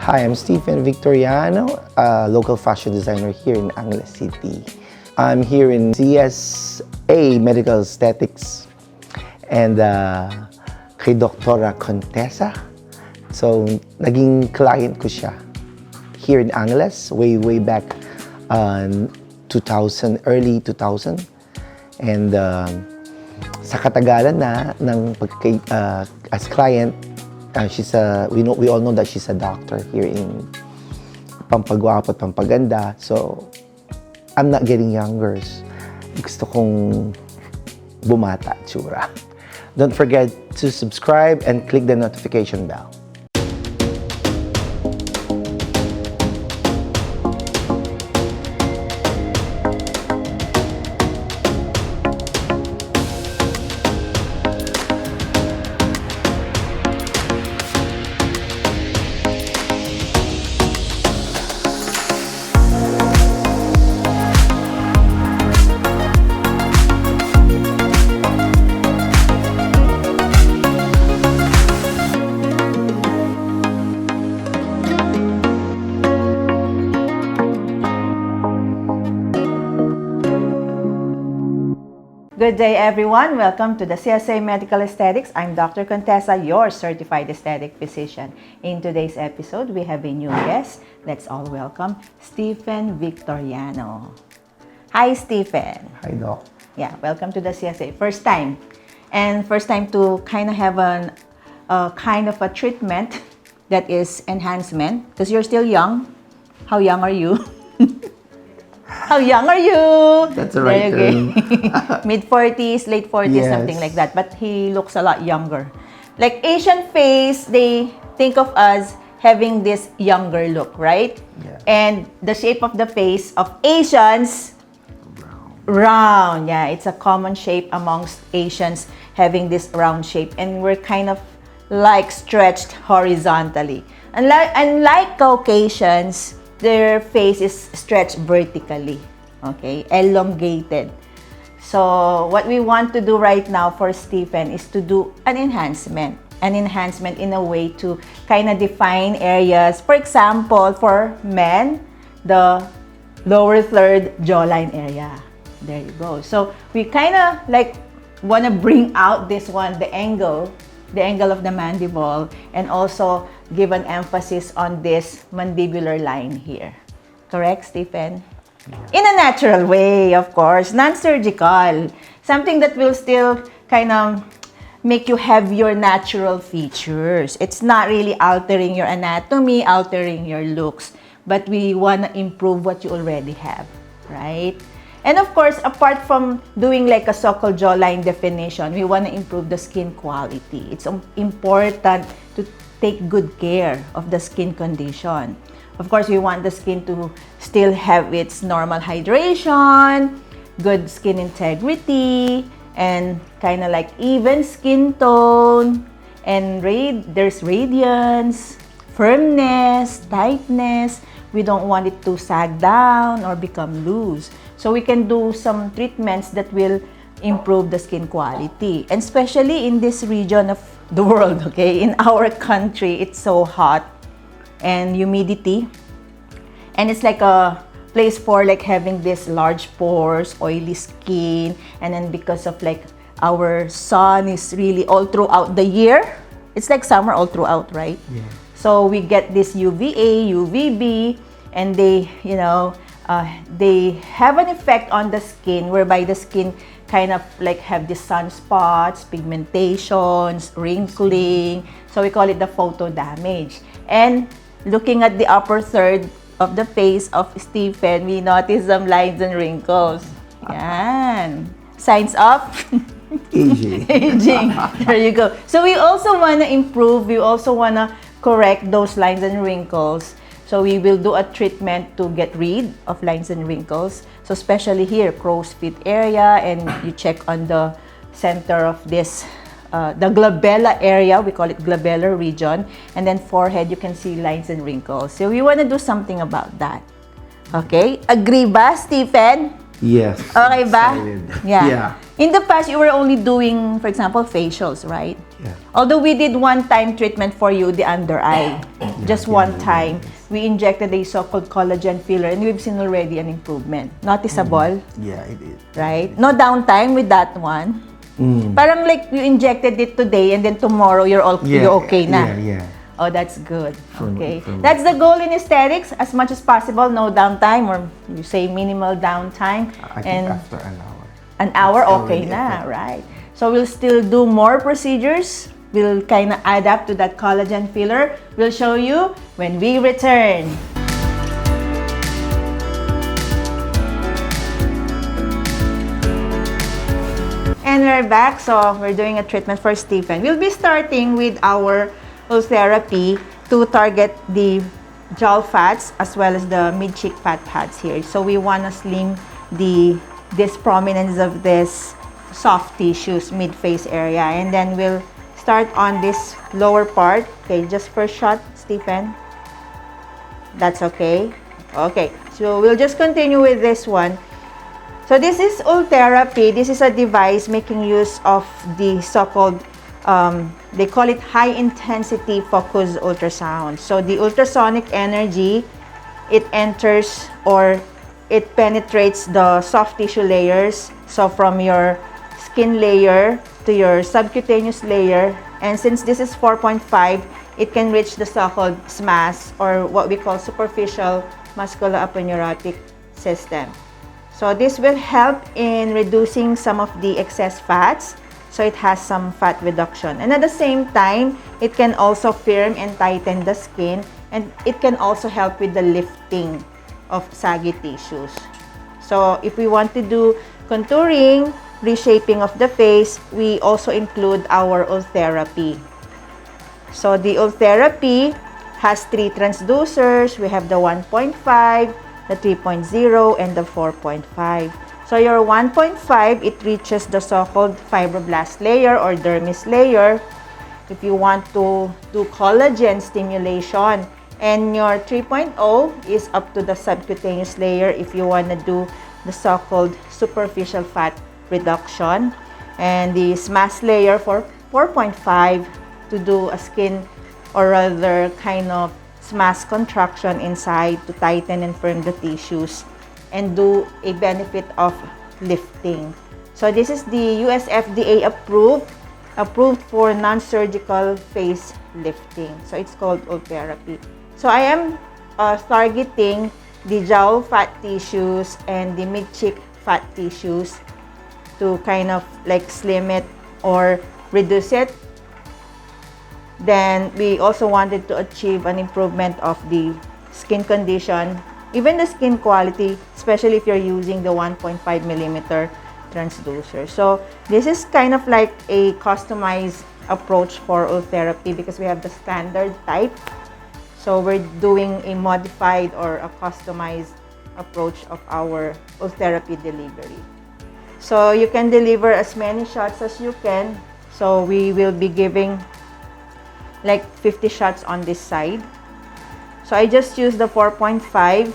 Hi, I'm Stephen Victoriano, a local fashion designer here in Angeles City. I'm here in CSA Medical Aesthetics and kay Doktora Contessa. So, naging client ko siya here in Angeles way back 2000, early 2000. And sa katagalan na ng as client, we all know that she's a doctor here in Pampagwapo at Pampaganda. So, I'm not getting younger. Gusto kong bumata tsura. Don't forget to subscribe and click the notification bell. Good day, everyone. Welcome to the CSA Medical Aesthetics. I'm Dr. Contessa, your certified aesthetic physician. In today's episode, we have a new guest. Let's all welcome Stephen Victoriano. Hi, Stephen. Hi, Doc. Yeah, welcome to the CSA. First time. And first time to kind of have kind of a treatment that is enhancement. Because you're still young. How young are you? How young are you? That's the right term. Mid-40s, late 40s, Yes. something like that. But he looks a lot younger. Like Asian face, they think of us having this younger look, right? Yeah. And the shape of the face of Asians, round. Yeah, it's a common shape amongst Asians having this round shape. And we're kind of like stretched horizontally. Unlike Caucasians, their face is stretched vertically, okay, elongated. So what we want to do right now for Stephen is to do an enhancement in a way to kind of define areas. For example, for men, the lower third jawline area. There you go. So we kind of like want to bring out this one, the angle of the mandible, and also give an emphasis on this mandibular line here. Correct, Stephen? Yeah. In a natural way, of course, non-surgical. Something that will still kind of make you have your natural features. It's not really altering your anatomy, altering your looks, but we want to improve what you already have, right? And of course, apart from doing like a so-called jawline definition, we want to improve the skin quality. It's important to take good care of the skin condition. Of course, we want the skin to still have its normal hydration, good skin integrity, and kind of like even skin tone, and there's radiance, firmness, tightness. We don't want it to sag down or become loose. So we can do some treatments that will improve the skin quality. And especially in this region of the world, okay? In our country, it's so hot and humidity. And it's like a place for like having this large pores, oily skin. And then because of like our sun is really all throughout the year. It's like summer all throughout, right? Yeah. So we get this UVA, UVB, and they, you know, they have an effect on the skin whereby the skin kind of like have the sunspots, pigmentations, wrinkling. So we call it the photo damage. And looking at the upper third of the face of Stephen, we notice some lines and wrinkles. Yan. Signs of Aging. aging. There you go. So we also want to improve, we also want to correct those lines and wrinkles So we will do a treatment to get rid of lines and wrinkles. So especially here, crow's feet area, and you check on the center of this, the glabella area, we call it glabellar region, and then forehead, you can see lines and wrinkles. So we want to do something about that. Okay? Agree ba, Stephen? Yes. Okay ba? Excited. Yeah. In the past, you were only doing, for example, facials, right? Yeah. Although we did one-time treatment for you, the under eye. Just one time. We injected a so-called collagen filler, and we've seen already an improvement. Noticeable, Yeah, it is. right? No downtime with that one. Parang like you injected it today, and then tomorrow you're okay na. Yeah. Oh, that's good. Okay. That's the goal in aesthetics. As much as possible, no downtime, or you say minimal downtime. I think after an hour. An hour, It's okay already na, effective. right? So we'll still do more procedures. We'll kind of add up to that collagen filler. We'll show you when we return. And we're back. So we're doing a treatment for Stephen. We'll be starting with our Ultherapy to target the jowl fats as well as the mid-cheek fat pads here. So we want to slim this prominence of this soft tissues mid-face area, and then we'll start on this lower part. Okay, just first shot, Stephen. That's okay. Okay, so we'll just continue with this one. So this is Ultherapy. This is a device making use of the so-called, they call it high-intensity focused ultrasound. So the ultrasonic energy, it enters or it penetrates the soft tissue layers. So from your skin layer to your subcutaneous layer. And since this is 4.5, it can reach the so-called SMAS, or what we call superficial musculoaponeurotic system. So this will help in reducing some of the excess fats. So it has some fat reduction. And at the same time, it can also firm and tighten the skin. And it can also help with the lifting of saggy tissues. So if we want to do contouring, reshaping of the face, we also include our Ultherapy. So the Ultherapy has 3 transducers. We have the 1.5, the 3.0, and the 4.5. So your 1.5, it reaches the so-called fibroblast layer or dermis layer if you want to do collagen stimulation. And your 3.0 is up to the subcutaneous layer if you want to do the so-called superficial fat reduction. And the SMAS layer for 4.5 to do a skin, or rather kind of SMAS contraction inside to tighten and firm the tissues and do a benefit of lifting. So this is the US FDA approved for non-surgical face lifting. So it's called Ultherapy. So I am targeting the jowl fat tissues and the mid-cheek fat tissues to kind of like slim it or reduce it. Then we also wanted to achieve an improvement of the skin condition, even the skin quality, especially if you're using the 1.5 millimeter transducer. So this is kind of like a customized approach for Ultherapy because we have the standard type. So we're doing a modified or a customized approach of our Ultherapy delivery. So you can deliver as many shots as you can. So we will be giving like 50 shots on this side. So I just use the 4.5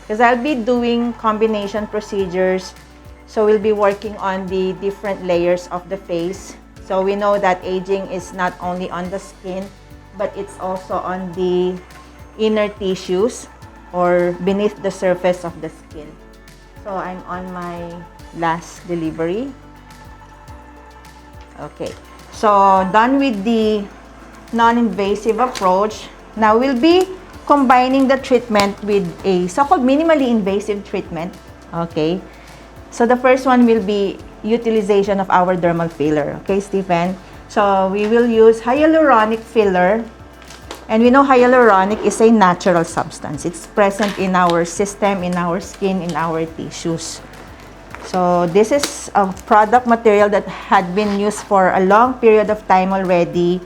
because I'll be doing combination procedures. So we'll be working on the different layers of the face. So we know that aging is not only on the skin, but it's also on the inner tissues or beneath the surface of the skin. So I'm on my last delivery. Okay, so done with the non-invasive approach. Now we'll be combining the treatment with a so-called minimally invasive treatment. Okay, so the first one will be utilization of our dermal filler. Okay, Stephen. So we will use hyaluronic filler. And we know hyaluronic is a natural substance. It's present in our system, in our skin, in our tissues. So this is a product material that had been used for a long period of time already.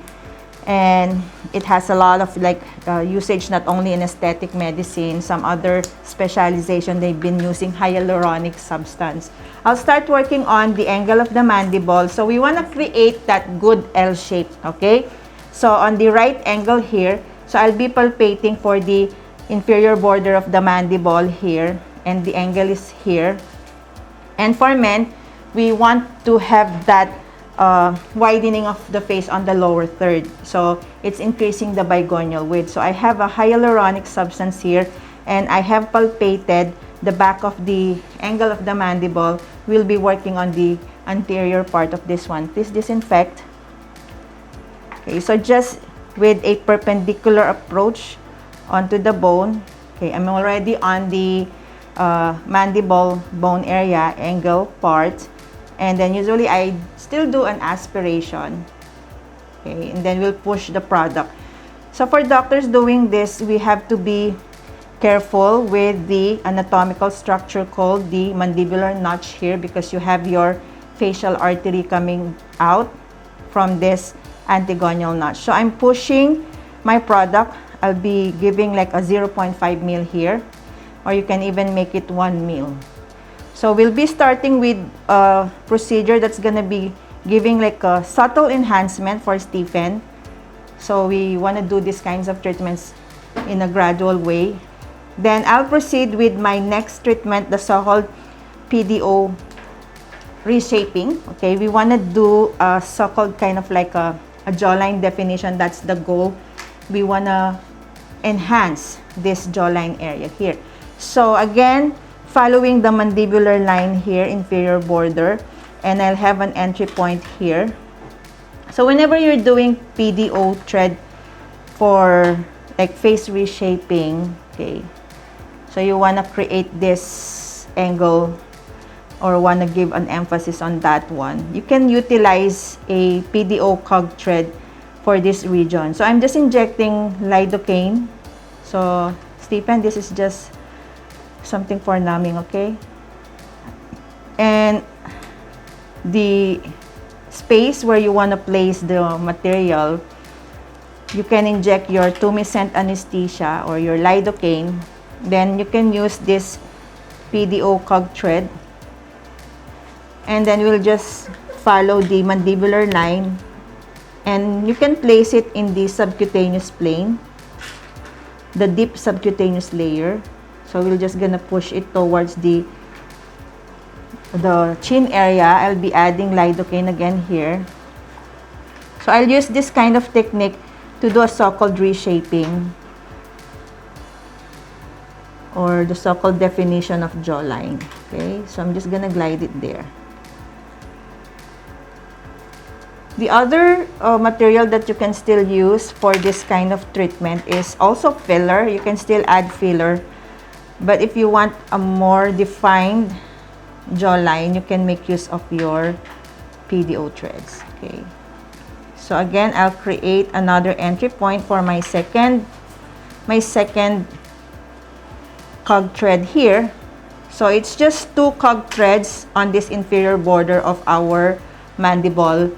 and it has a lot of like usage not only in aesthetic medicine, some other specialization they've been using hyaluronic substance. I'll start working on the angle of the mandible. So we want to create that good L shape, okay? So on the right angle here, so I'll be palpating for the inferior border of the mandible here, and the angle is here. And for men, we want to have that widening of the face on the lower third. So it's increasing the bigonial width. So I have a hyaluronic substance here, and I have palpated the back of the angle of the mandible. We'll be working on the anterior part of this one. Please disinfect. Okay, so just with a perpendicular approach onto the bone. Okay, I'm already on the mandible bone area, angle part. And then usually I still do an aspiration. Okay, and then we'll push the product. So for doctors doing this, we have to be careful with the anatomical structure called the mandibular notch here, because you have your facial artery coming out from this antegonial notch. So I'm pushing my product. I'll be giving like a 0.5 mil here, or you can even make it 1 mil. So we'll be starting with a procedure that's gonna be giving like a subtle enhancement for Stephen. So we want to do these kinds of treatments in a gradual way. Then I'll proceed with my next treatment, the so-called PDO reshaping. Okay, we want to do a so-called kind of like a jawline definition. That's the goal. We want to enhance this jawline area here. So again, following the mandibular line here, inferior border, and I'll have an entry point here. So whenever you're doing PDO thread for like face reshaping, okay, so you want to create this angle or want to give an emphasis on that one, you can utilize a PDO cog thread for this region. So I'm just injecting lidocaine. So Stephen, this is just something for numbing, okay? And the space where you want to place the material, you can inject your tumescent anesthesia or your lidocaine. Then you can use this PDO cog thread, and then we'll just follow the mandibular line, and you can place it in the subcutaneous plane, the deep subcutaneous layer. So we're just gonna push it towards the chin area. I'll be adding lidocaine again here. So I'll use this kind of technique to do a so-called reshaping, or the so-called definition of jawline. Okay, so I'm just gonna glide it there. The other material that you can still use for this kind of treatment is also filler. You can still add filler, but if you want a more defined jawline, you can make use of your PDO threads. Okay, so again, I'll create another entry point for my second cog thread here. So it's just 2 cog threads on this inferior border of our mandible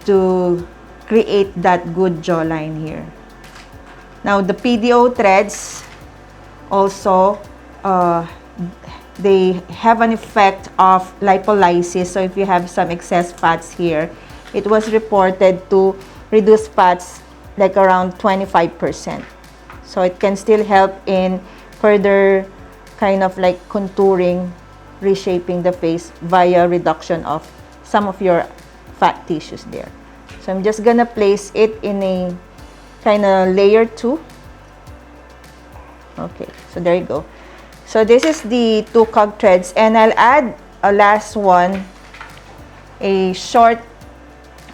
to create that good jawline here. Now the PDO threads also they have an effect of lipolysis. So if you have some excess fats here, it was reported to reduce fats like around 25%. So it can still help in further kind of like contouring, reshaping the face via reduction of some of your fat tissues there. So I'm just gonna place it in a kind of layer 2. Okay, so there you go. So this is the 2 cog threads, and I'll add a last one, a short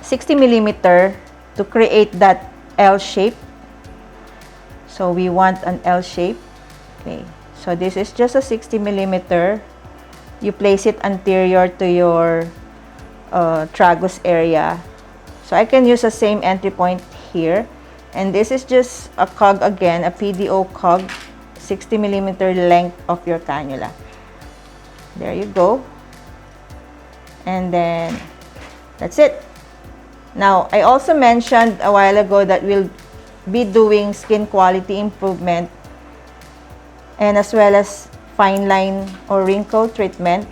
60mm to create that L shape. So we want an L shape. Okay, so this is just a 60mm. You place it anterior to your tragus area. So I can use the same entry point here, and this is just a cog again, a PDO cog, 60mm length of your cannula. There you go. And then that's it. Now, I also mentioned a while ago that we'll be doing skin quality improvement and as well as fine line or wrinkle treatment.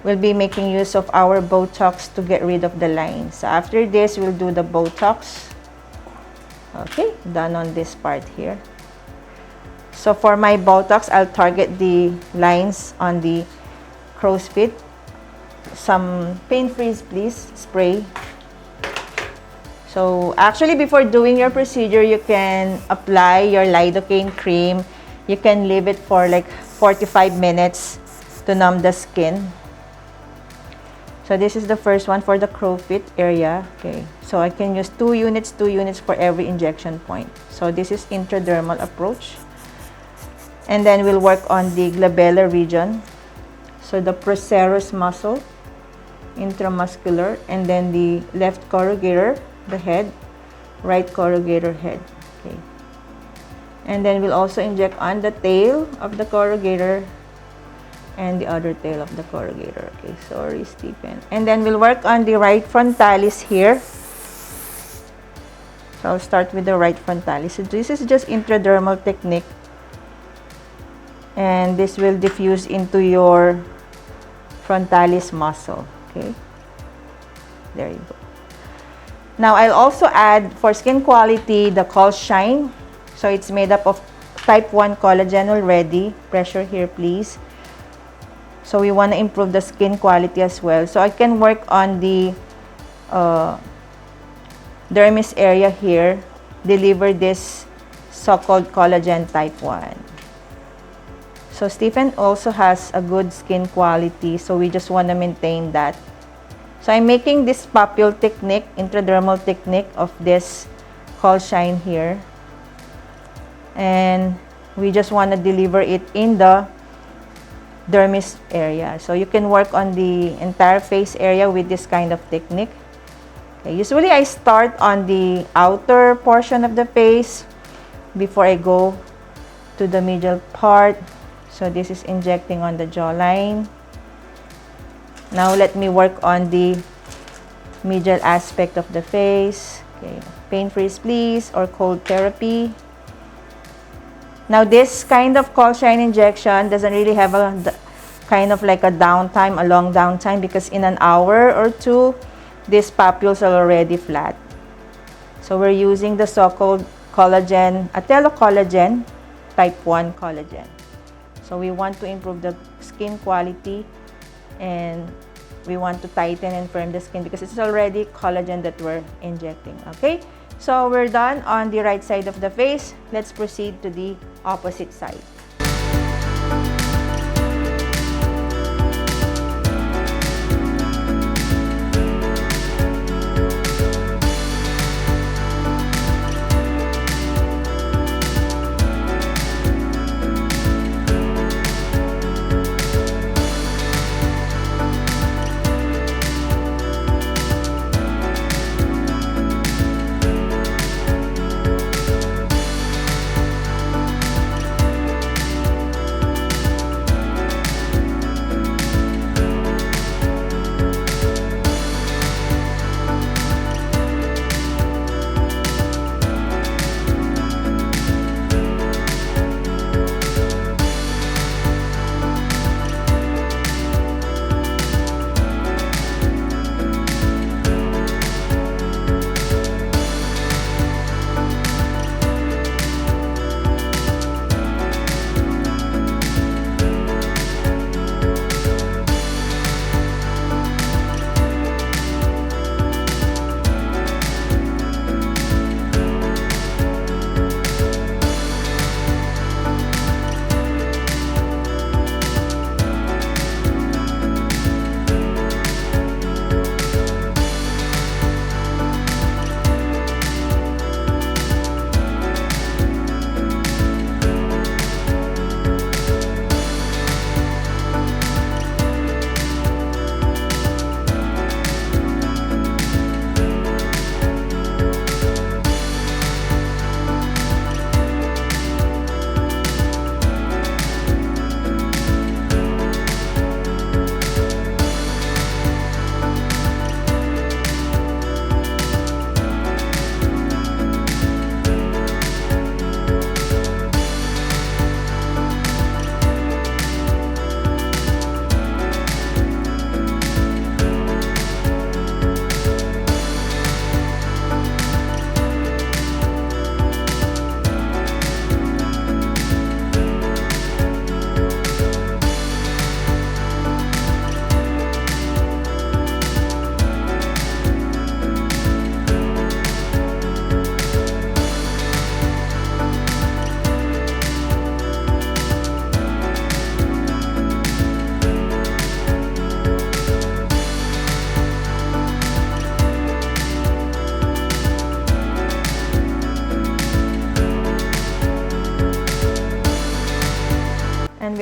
We'll be making use of our Botox to get rid of the lines. So after this, we'll do the Botox. Okay, done on this part here. So for my Botox, I'll target the lines on the crow's feet. Some pain freeze, please, spray. So actually, before doing your procedure, you can apply your lidocaine cream. You can leave it for like 45 minutes to numb the skin. So this is the first one for the crow feet area. Okay, so I can use 2 units for every injection point. So this is intradermal approach. And then we'll work on the glabellar region. So the procerus muscle, intramuscular, and then the left corrugator, the head, right corrugator head. Okay. And then we'll also inject on the tail of the corrugator and the other tail of the corrugator. Okay, sorry, Stephen. And then we'll work on the right frontalis here. So I'll start with the right frontalis. So this is just intradermal technique. And this will diffuse into your frontalis muscle. Okay, there you go. Now I'll also add for skin quality the Coll Shine. So it's made up of type 1 collagen already. Pressure here, please. So we want to improve the skin quality as well. So I can work on the dermis area here, deliver this so-called collagen type 1. So Stephen also has a good skin quality, so we just want to maintain that. So I'm making this papule technique, intradermal technique of this Coll Shine here. And we just want to deliver it in the dermis area. So you can work on the entire face area with this kind of technique. Okay, usually I start on the outer portion of the face before I go to the medial part. So this is injecting on the jawline. Now let me work on the medial aspect of the face. Okay, pain freeze please, or cold therapy. Now this kind of Coll Shine injection doesn't really have a kind of like a downtime, a long downtime, because in an hour or 2, these papules are already flat. So we're using the so-called collagen, atelocollagen, type 1 collagen. So we want to improve the skin quality and we want to tighten and firm the skin because it's already collagen that we're injecting. Okay, so we're done on the right side of the face. Let's proceed to the opposite side.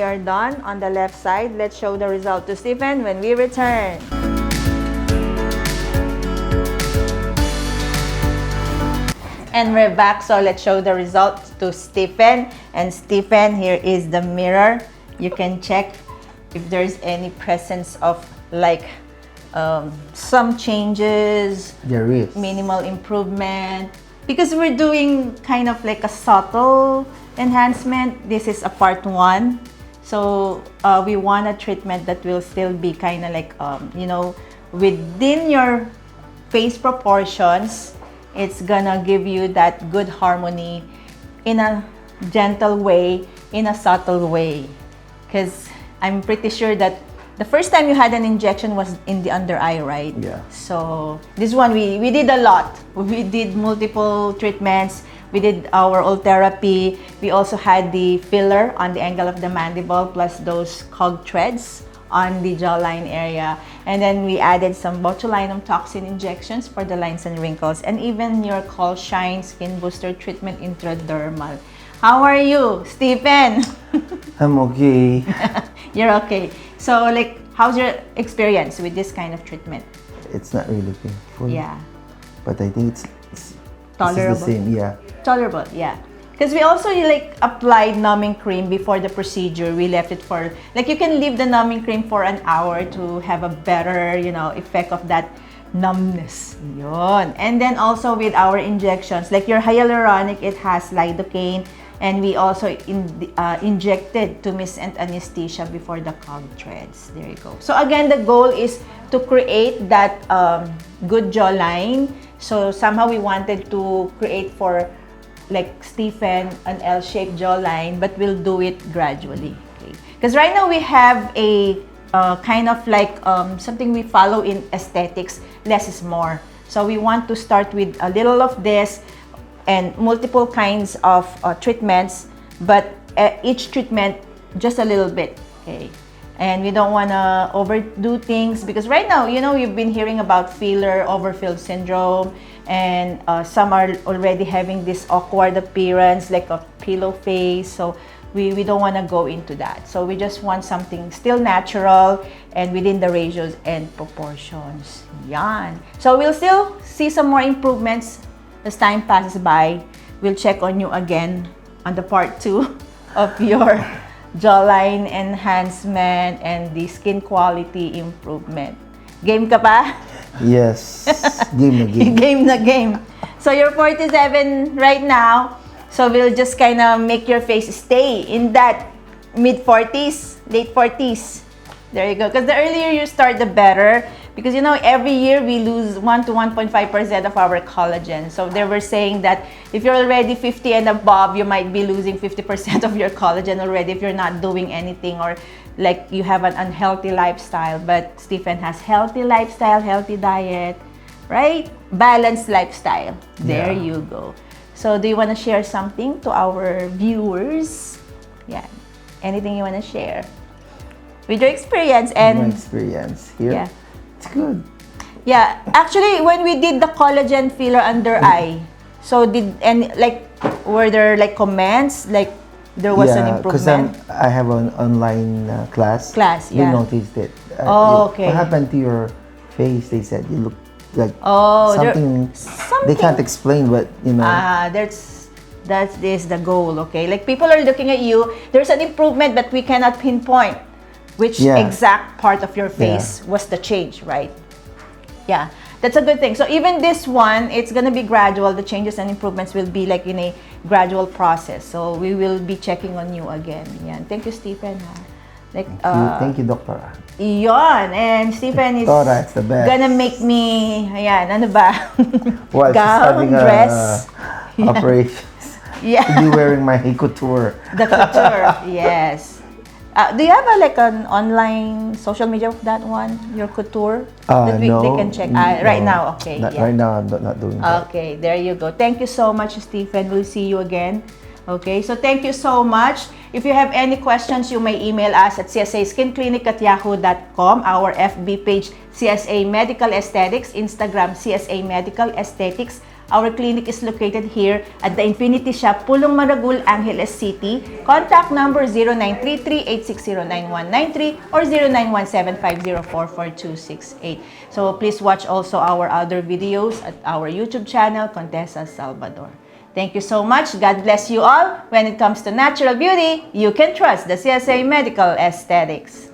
we are done on the left side. Let's show the result to Stephen when we return. And we're back, so let's show the result to Stephen. And Stephen, here is the mirror. You can check if there's any presence of like some changes, There is. minimal improvement. Because we're doing kind of like a subtle enhancement. This is a part 1. So we want a treatment that will still be kind of like, you know, within your face proportions. It's gonna give you that good harmony in a gentle way, in a subtle way. Because I'm pretty sure that the first time you had an injection was in the under eye, right? Yeah. So this one, we did a lot. We did multiple treatments. We did our Ultherapy. We also had the filler on the angle of the mandible, plus those cog threads on the jawline area. And then we added some botulinum toxin injections for the lines and wrinkles, and even your Call Shine Skin Booster Treatment intradermal. How are you, Stephen? I'm okay. You're okay. So, like, how's your experience with this kind of treatment? It's not really painful. Yeah. But I think it's Tolerable. This is the same, yeah. Tolerable, yeah. Because we also like applied numbing cream before the procedure. We left it for, like, you can leave the numbing cream for an hour to have a better, you know, effect of that numbness. Yun. And then also with our injections, like your hyaluronic, it has lidocaine, and we also injected to miss and anesthesia before the cog threads. There you go. So again, the goal is to create that good jawline. So somehow we wanted to create for like Stephen an L-shaped jawline, but we'll do it gradually. Okay? Because right now we have a kind of like something we follow in aesthetics, less is more. So we want to start with a little of this and multiple kinds of treatments, but each treatment just a little bit. Okay. And we don't want to overdo things, because right now, you know, you've been hearing about filler overfill syndrome, and some are already having this awkward appearance, like a pillow face. So we don't want to go into that. So we just want something still natural and within the ratios and proportions. Yan. So we'll still see some more improvements as time passes by. We'll check on you again on the part 2 of your jawline enhancement and the skin quality improvement. Game ka pa? Yes. Game na game. Game na game. So you're 47 right now. So we'll just kind of make your face stay in that mid-40s, late 40s. There you go. Because the earlier you start, the better. Because, you know, every year we lose 1 to 1.5% of our collagen. So they were saying that if you're already 50 and above, you might be losing 50% of your collagen already if you're not doing anything, or like you have an unhealthy lifestyle. But Stephen has healthy lifestyle, healthy diet, right? Balanced lifestyle. There you go. So do you want to share something to our viewers? Yeah. Anything you want to share with your experience and My experience here. Yeah. It's good. Yeah, actually, when we did the collagen filler under eye, so were there like comments, like there was an because improvement? I have an online class. Class, They yeah. noticed it. Okay. What happened to your face? They said you look like something. They can't explain, but you know. That is the goal, okay? Like people are looking at you, there's an improvement, but we cannot pinpoint which exact part of your face was the change, right? Yeah, that's a good thing. So even this one, it's gonna be gradual. The changes and improvements will be like in a gradual process. So we will be checking on you again. Yeah. Thank you, Stephen. Like, Thank you, Doctor. Yon, and Stephen is Doctora, it's the best. gonna make me, ayan, ano ba? Well, she's Gown, having dress. operations. Yeah. To be wearing my couture. The couture, yes. Do you have like an online social media of that one, your couture? That No. they can check. Right no. now, okay. Right now, I'm not doing that. Okay, there you go. Thank you so much, Stephen. We'll see you again. Okay, so thank you so much. If you have any questions, you may email us at csaskinclinic@yahoo.com, our FB page, CSA Medical Aesthetics, Instagram, CSA Medical Aesthetics, Our clinic is located here at the Infinity Shop, Pulong Maragul, Angeles City. Contact number 0933-860-9193 or 0917-504-4268. So please watch also our other videos at our YouTube channel, Contessa Salvador. Thank you so much. God bless you all. When it comes to natural beauty, you can trust the CSA Medical Aesthetics.